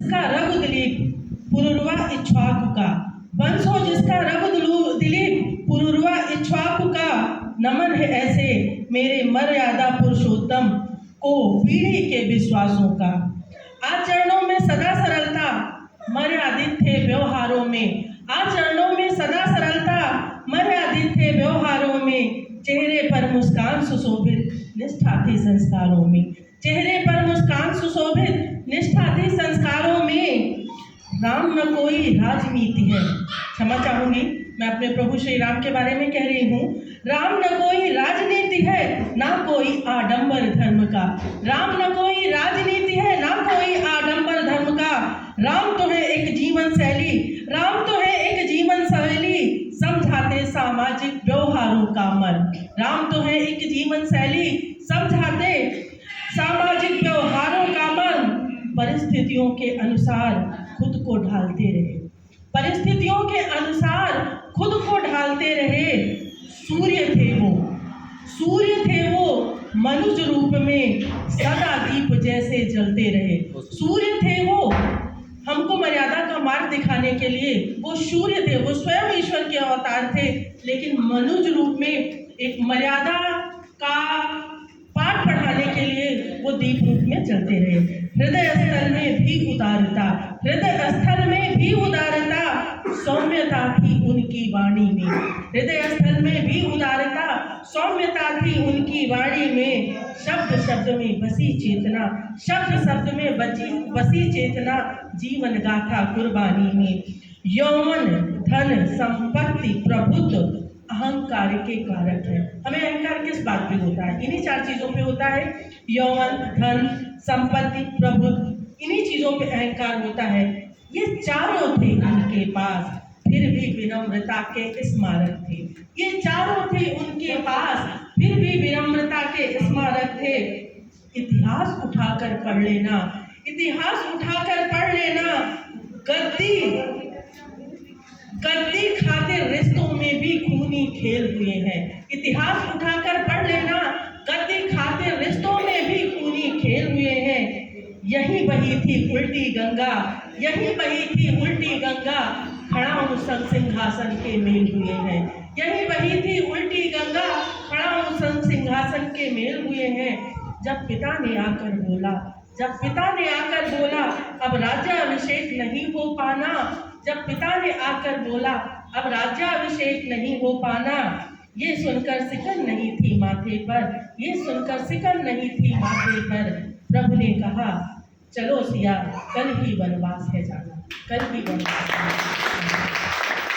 जिसका रघु दिलीप पुरुरवा इक्ष्वाकु का, वंश हो जिसका रघु दिलीप पुरुरवा इक्ष्वाकु का, नमन है ऐसे मेरे मर्यादा पुरुषोत्तम को पीढ़ी के विश्वासों का। आचरणों में सदा सरलता मर्यादित थे व्यवहारों में, आचरणों में सदा सरलता मर्यादित थे व्यवहारों में, चेहरे पर मुस्कान सुशोभित निष्ठा थी संस्कारों में, चेहरे पर मुस्कान सुशोभित निष्ठा थी संस्कारों में। राम न कोई राजनीति है, क्षमा चाहूंगी मैं अपने प्रभु श्री राम के बारे में कह रही हूँ। राम न कोई राजनीति है ना कोई आडंबर धर्म का, राम न कोई राजनीति है ना कोई आडंबर धर्म का। राम तो है एक जीवन शैली, राम तो है एक जीवन शैली, समझाते सामाजिक व्यवहारों का मन। राम तो है एक जीवन शैली, समझाते सामाजिक व्यवहारों का मन। परिस्थितियों के अनुसार खुद को ढालते रहे, परिस्थितियों के अनुसार खुद को ढालते रहे। सूर्य थे वो, सूर्य थे वो मनुज रूप में सदा दीप जैसे जलते रहे। सूर्य थे वो, हमको मर्यादा का मार्ग दिखाने के लिए वो सूर्य थे, वो स्वयं ईश्वर के अवतार थे, लेकिन मनुज रूप में एक मर्यादा का पाठ पढ़ाने के लिए वो दीप रूप में चलते रहे। हृदय स्थल में भी उदारता, हृदय स्थल में भी उदारता सौम्यता थी उनकी वाणी में, हृदय स्थल में भी उदारता सौम्यता थी उनकी वाणी में। शब्द शब्द में बसी चेतना, शब्द शब्द में बसी चेतना, जीवन गाथा कुर्बानी में। यौवन धन संपत्ति प्रभुत्व अहंकार के कारक है। हमें अहंकार किस बात पे होता है? इन्हीं चार चीजों पे होता है। यौवन धन संपत्ति प्रभुत्व, इन्हीं चीजों पे अहंकार होता है। ये चारों थे उनके पास, फिर भी विनम्रता के स्मारक थे। ये चारों थे उनके पास, फिर भी विनम्रता के स्मारक थे। इतिहास उठाकर पढ़ लेना, इतिहास उठाकर पढ़ लेना। गद्दी खातिर रिश्तों में भी खूनी खेल हुए हैं। इतिहास उठाकर पढ़ लेना, गद्दी खातिर रिश्तों में भी खूनी खेल हुए हैं। यही बही थी उल्टी गंगा, यही बही थी उल्टी गंगा, खड़ाऊं संग सिंहासन के मेल हुए हैं। यही बही थी उल्टी गंगा, खड़ाऊं संग सिंहासन के मेल हुए हैं। जब पिता ने आकर बोला, जब पिता ने आकर बोला अब राज्याभिषेक नहीं हो पाना, जब पिता ने आकर बोला अब राज्याभिषेक नहीं हो पाना, ये सुनकर सिकन नहीं थी माथे पर, ये सुनकर सिकन नहीं थी माथे पर। प्रभु ने कहा चलो सिया, कल ही वनवास है जाना, कल ही वनवास है।